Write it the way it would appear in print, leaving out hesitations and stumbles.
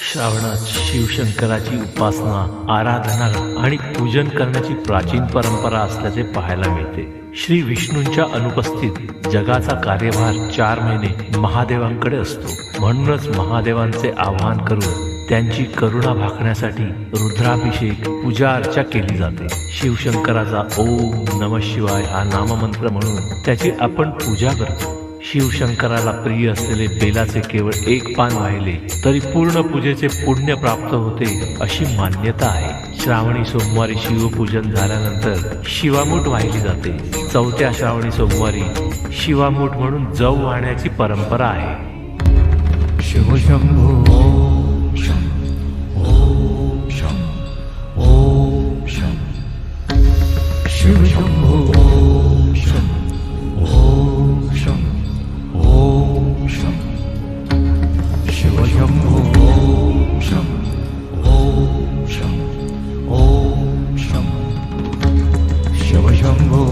श्रावणात शिवशंकराची उपासना, आराधना आणि पूजन करण्याची प्राचीन परंपरा असल्याचे पाहायला मिळते. श्री विष्णूंच्या अनुपस्थित जगाचा कार्यभार 4 महिने महादेवांकडे असतो. म्हणूनच महादेवांचे आवाहन करून त्यांची करुणा भागण्यासाठी रुद्राभिषेक, पूजा अर्चा केली जाते. शिवशंकराचा ओम नमः शिवाय हा नाममंत्र म्हणून त्याची आपण पूजा करतो. शिवशंकराला प्रिय असलेले बेलाचे केवळ 1 पान वाहिले तरी पूर्ण पूजेचे पुण्य प्राप्त होते अशी मान्यता आहे. श्रावणी सोमवारी शिवपूजन झाल्यानंतर शिवामूठ वाहिली जाते. 4थ्या श्रावणी सोमवारी शिवामूठ म्हणून जव वाहण्याची परंपरा आहे. शिवशंभो ओम शं ओम शं ओम शं शिवशंभो ओम शं ओम शं ओम शं शिवशंभो ओम शं ओम शं ओम शं शिवशंभो